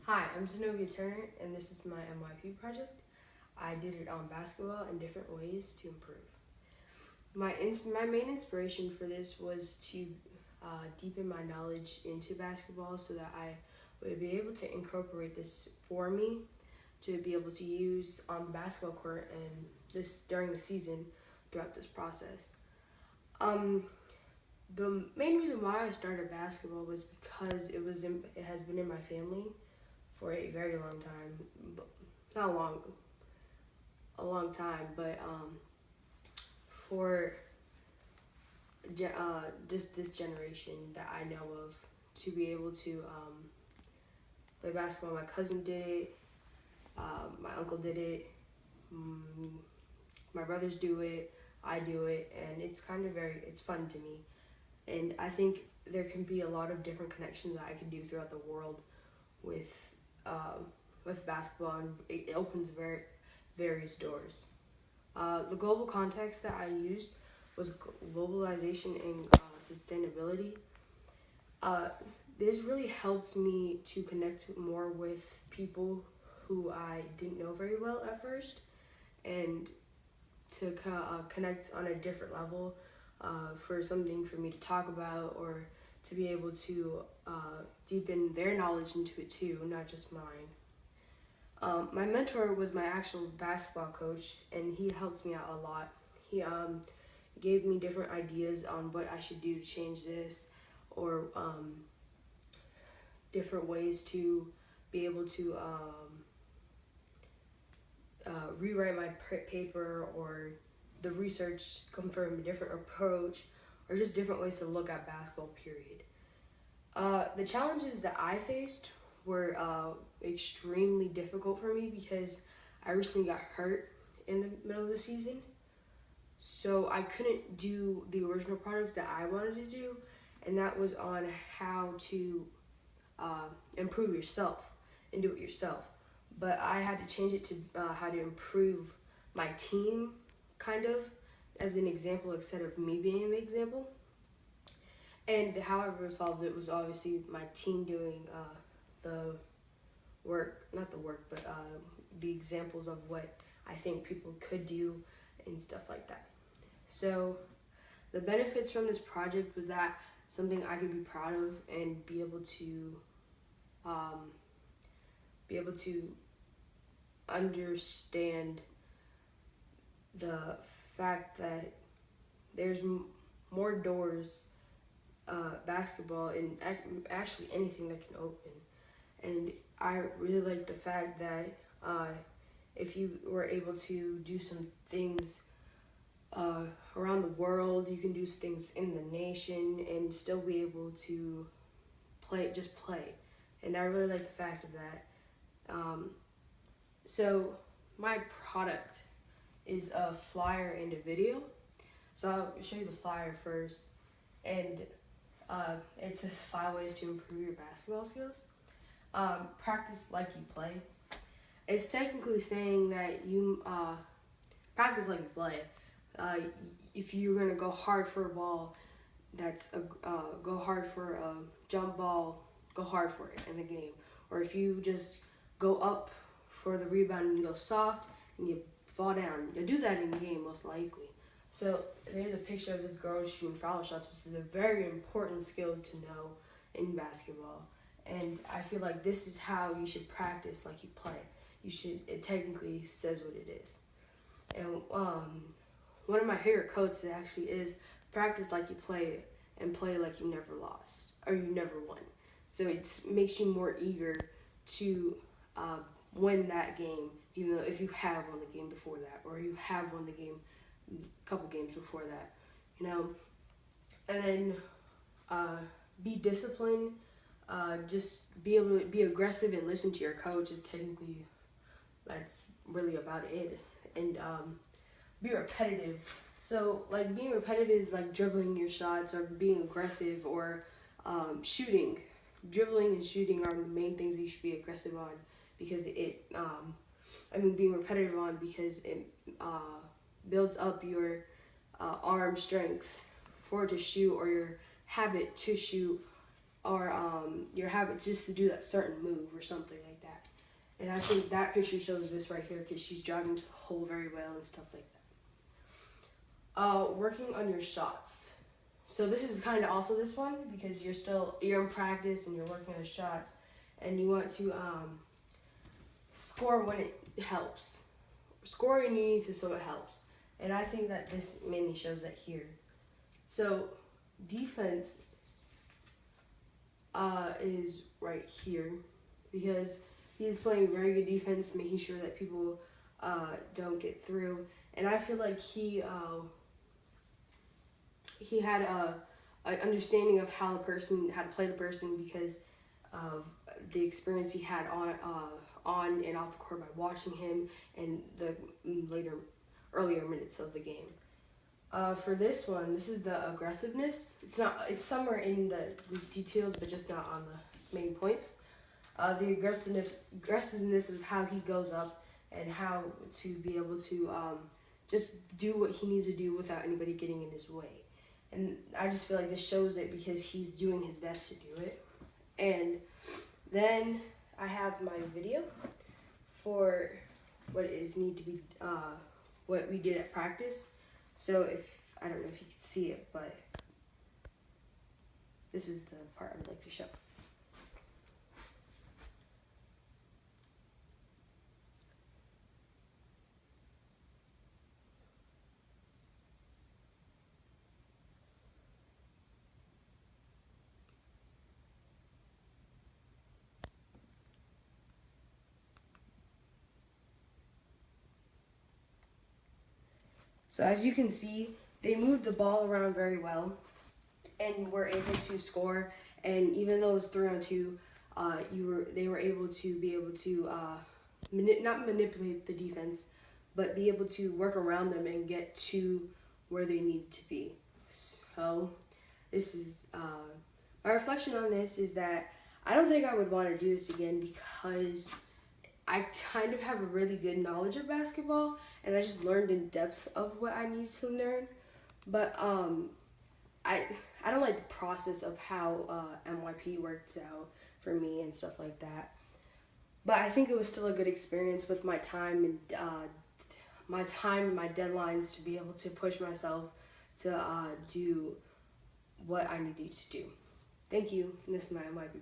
Hi, I'm Zenobia Turner, and this is my Myp project. I did it on basketball in different ways to improve. My main inspiration for this was to deepen my knowledge into basketball so that I would be able to incorporate this for me to be able to use on the basketball court and this during the season throughout this process. Um, the main reason why I started basketball was because it has been in my family for a very long time, but not a long time, but for just this generation that I know of to be able to play basketball. My cousin did it, my uncle did it, mm, my brothers do it, I do it, and it's fun to me. And I think there can be a lot of different connections that I can do throughout the world with with basketball, and it opens various doors. The global context that I used was globalization and sustainability. Uh, this really helped me to connect more with people who I didn't know very well at first, and to connect on a different level for something for me to talk about or to be able to deepen their knowledge into it too, not just mine. My mentor was my actual basketball coach, and he helped me out a lot. He gave me different ideas on what I should do to change this, or different ways to be able to rewrite my paper, or the research confirm a different approach, or just different ways to look at basketball, period. The challenges that I faced were extremely difficult for me because I recently got hurt in the middle of the season. So I couldn't do the original product that I wanted to do, and that was on how to improve yourself and do it yourself. But I had to change it to how to improve my team, kind of, as an example instead of me being the example. And how I resolved it was obviously my team doing the work, not the work, but the examples of what I think people could do and stuff like that. So the benefits from this project was that something I could be proud of and um, be able to understand the fact that there's more doors basketball and actually anything that can open. And I really like the fact that if you were able to do some things around the world, you can do things in the nation and still be able to just play. And I really like the fact of that. So my product is a flyer and a video. So I'll show you the flyer first. And it says 5 ways to improve your basketball skills. Practice like you play. It's technically saying that you practice like you play. If you're gonna go hard for a ball, go hard for a jump ball, go hard for it in the game. Or if you just go up for the rebound and you go soft and you fall down, you'll do that in the game most likely. So there's a picture of this girl shooting foul shots, which is a very important skill to know in basketball. And I feel like this is how you should practice like you play. It technically says what it is. And one of my favorite quotes actually is practice like you play and play like you never lost or you never won. So it makes you more eager to win that game, even though if you have won the game before that, or you have won the game a couple games before that, you know. And then be disciplined. Just be able to be aggressive and listen to your coach is technically that's really about it. And be repetitive. So like being repetitive is like dribbling your shots or being aggressive or shooting. Dribbling and shooting are the main things you should be aggressive on because being repetitive on because it builds up your arm strength to shoot or your habit to shoot or your habit just to do that certain move or something like that. And I think that picture shows this right here because she's driving to the hole very well and stuff like that. Working on your shots. So this is kind of also this one because you're in practice and you're working on the shots and you want to score when it helps. Score when you need to so it helps. And I think that this mainly shows that here. So defense is right here because he's playing very good defense, making sure that people don't get through. And I feel like he had an understanding of how to play the person because of the experience he had on and off the court by watching him in the earlier minutes of the game. For this one, this is the aggressiveness. It's somewhere in the details, but just not on the main points. The aggressiveness of how he goes up and how to be able to just do what he needs to do without anybody getting in his way. And I just feel like this shows it because he's doing his best to do it. And then I have my video for what we did at practice. So I don't know if you can see it, but this is the part I would like to show. So as you can see, they moved the ball around very well and were able to score. And even though it was 3-on-2, they were able to not manipulate the defense, but be able to work around them and get to where they needed to be. So this is my reflection on this is that I don't think I would want to do this again because I kind of have a really good knowledge of basketball and I just learned in depth of what I need to learn. But I don't like the process of how MYP works out for me and stuff like that. But I think it was still a good experience with my time and my deadlines to be able to push myself to do what I needed to do. Thank you. And this is my MYP